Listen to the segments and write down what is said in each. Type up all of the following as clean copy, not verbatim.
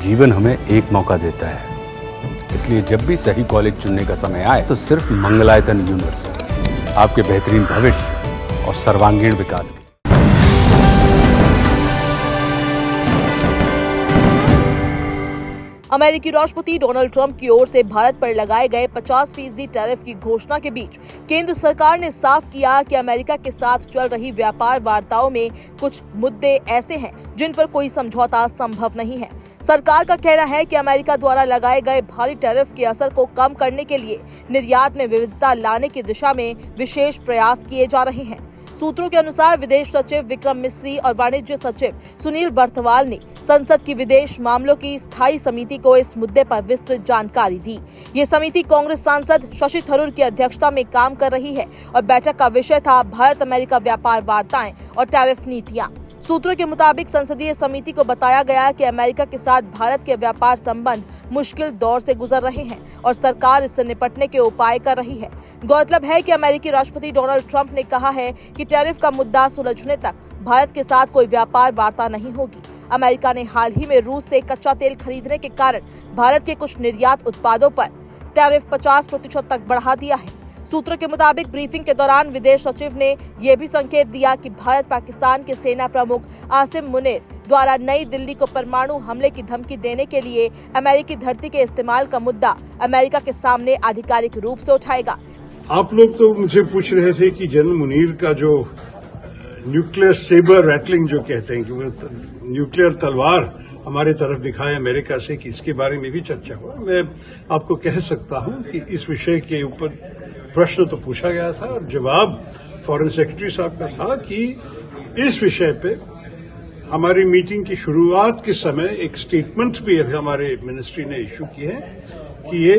जीवन हमें एक मौका देता है, इसलिए जब भी सही कॉलेज चुनने का समय आए तो सिर्फ मंगलायतन यूनिवर्सिटी आपके बेहतरीन भविष्य और सर्वांगीण विकास के। अमेरिकी राष्ट्रपति डोनाल्ड ट्रंप की ओर से भारत पर लगाए गए 50% टैरिफ की घोषणा के बीच केंद्र सरकार ने साफ किया कि अमेरिका के साथ चल रही व्यापार वार्ताओं में कुछ मुद्दे ऐसे हैं जिन पर कोई समझौता संभव नहीं है। सरकार का कहना है कि अमेरिका द्वारा लगाए गए भारी टैरिफ के असर को कम करने के लिए निर्यात में विविधता लाने की दिशा में विशेष प्रयास किए जा रहे हैं। सूत्रों के अनुसार विदेश सचिव विक्रम मिस्री और वाणिज्य सचिव सुनील बर्थवाल ने संसद की विदेश मामलों की स्थायी समिति को इस मुद्दे पर विस्तृत जानकारी दी। ये समिति कांग्रेस सांसद शशि थरूर की अध्यक्षता में काम कर रही है और बैठक का विषय था भारत अमेरिका व्यापार वार्ताएं और टैरिफ नीतियां। सूत्रों के मुताबिक संसदीय समिति को बताया गया कि अमेरिका के साथ भारत के व्यापार संबंध मुश्किल दौर से गुजर रहे हैं और सरकार इससे निपटने के उपाय कर रही है। गौरतलब है कि अमेरिकी राष्ट्रपति डोनाल्ड ट्रंप ने कहा है कि टैरिफ का मुद्दा सुलझने तक भारत के साथ कोई व्यापार वार्ता नहीं होगी। अमेरिका ने हाल ही में रूस से कच्चा तेल खरीदने के कारण भारत के कुछ निर्यात उत्पादों पर टैरिफ 50% तक बढ़ा दिया है। सूत्रों के मुताबिक ब्रीफिंग के दौरान विदेश सचिव ने यह भी संकेत दिया कि भारत पाकिस्तान के सेना प्रमुख आसिम मुनीर द्वारा नई दिल्ली को परमाणु हमले की धमकी देने के लिए अमेरिकी धरती के इस्तेमाल का मुद्दा अमेरिका के सामने आधिकारिक रूप से उठाएगा। आप लोग तो मुझे पूछ रहे थे कि जनरल मुनीर का जो न्यूक्लियर सेबर रैटलिंग जो कहते हैं कि वो न्यूक्लियर तलवार हमारे तरफ दिखाए अमेरिका से, कि इसके बारे में भी चर्चा हुआ। मैं आपको कह सकता हूं कि इस विषय के ऊपर प्रश्न तो पूछा गया था और जवाब फॉरेन सेक्रेटरी साहब का था कि इस विषय पे हमारी मीटिंग की शुरुआत के समय एक स्टेटमेंट भी हमारे मिनिस्ट्री ने इश्यू की है कि ये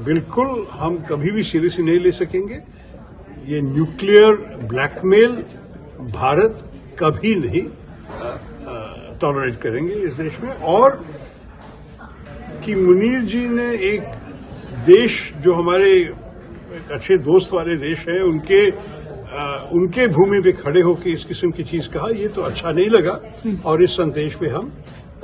बिल्कुल हम कभी भी सीरियसली नहीं ले सकेंगे। ये न्यूक्लियर ब्लैकमेल भारत कभी नहीं टॉलरेट करेंगे इस देश में। और कि मुनीर जी ने एक देश जो हमारे एक अच्छे दोस्त वाले देश हैं उनके भूमि पे खड़े होकर इस किस्म की चीज कहा, ये तो अच्छा नहीं लगा और इस संदेश पे हम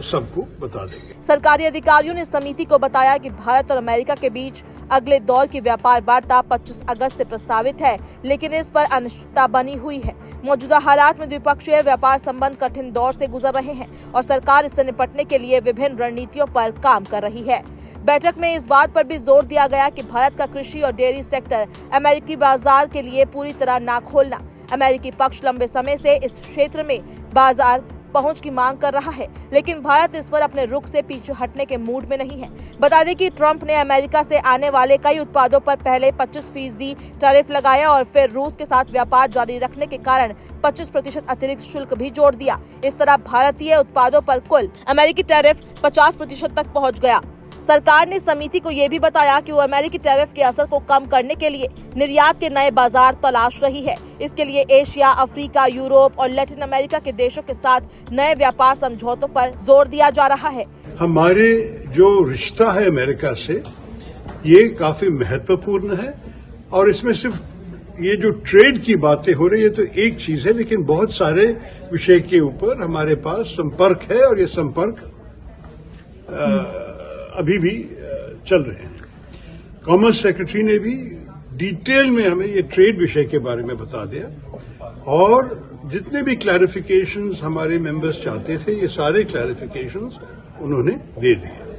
सबको बता देंगे। सरकारी अधिकारियों ने समिति को बताया कि भारत और अमेरिका के बीच अगले दौर की व्यापार वार्ता 25 अगस्त से प्रस्तावित है, लेकिन इस पर अनिश्चितता बनी हुई है। मौजूदा हालात में द्विपक्षीय व्यापार संबंध कठिन दौर से गुजर रहे हैं और सरकार इससे निपटने के लिए विभिन्न रणनीतियों पर काम कर रही है। बैठक में इस बात पर भी जोर दिया गया कि भारत का कृषि और डेयरी सेक्टर अमेरिकी बाजार के लिए पूरी तरह ना खोलना। अमेरिकी पक्ष लंबे समय से इस क्षेत्र में बाजार पहुंच की मांग कर रहा है, लेकिन भारत इस पर अपने रुख से पीछे हटने के मूड में नहीं है। बता दें कि ट्रंप ने अमेरिका से आने वाले कई उत्पादों पर पहले 25% टैरिफ लगाया और फिर रूस के साथ व्यापार जारी रखने के कारण 25% अतिरिक्त शुल्क भी जोड़ दिया। इस तरह भारतीय उत्पादों पर कुल अमेरिकी टैरिफ 50% तक पहुँच गया। सरकार ने समिति को ये भी बताया कि वो अमेरिकी टैरिफ के असर को कम करने के लिए निर्यात के नए बाजार तलाश रही है। इसके लिए एशिया, अफ्रीका, यूरोप और लैटिन अमेरिका के देशों के साथ नए व्यापार समझौतों पर जोर दिया जा रहा है। हमारे जो रिश्ता है अमेरिका से ये काफी महत्वपूर्ण है और इसमें सिर्फ ये जो ट्रेड की बातें हो रही है तो एक चीज है, लेकिन बहुत सारे विषय के ऊपर हमारे पास संपर्क है और ये संपर्क अभी भी चल रहे हैं। कॉमर्स सेक्रेटरी ने भी डिटेल में हमें ये ट्रेड विषय के बारे में बता दिया और जितने भी क्लैरिफिकेशंस हमारे मेंबर्स चाहते थे ये सारे क्लैरिफिकेशंस उन्होंने दे दिए।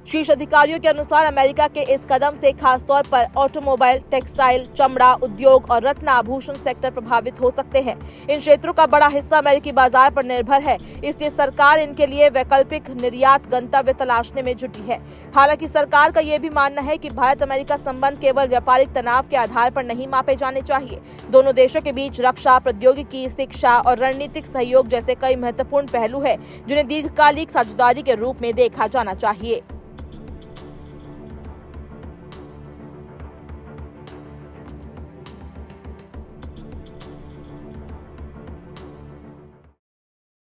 शीर्ष अधिकारियों के अनुसार अमेरिका के इस कदम से खास तौर पर ऑटोमोबाइल, टेक्सटाइल, चमड़ा उद्योग और रत्न आभूषण सेक्टर प्रभावित हो सकते हैं। इन क्षेत्रों का बड़ा हिस्सा अमेरिकी बाजार पर निर्भर है, इसलिए सरकार इनके लिए वैकल्पिक निर्यात गंतव्य तलाशने में जुटी है। हालांकि सरकार का ये भी मानना है कि भारत अमेरिका संबंध केवल व्यापारिक तनाव के आधार पर नहीं मापे जाने चाहिए। दोनों देशों के बीच रक्षा, प्रौद्योगिकी, शिक्षा और रणनीतिक सहयोग जैसे कई महत्वपूर्ण पहलू है जिन्हें दीर्घकालिक साझेदारी के रूप में देखा जाना चाहिए।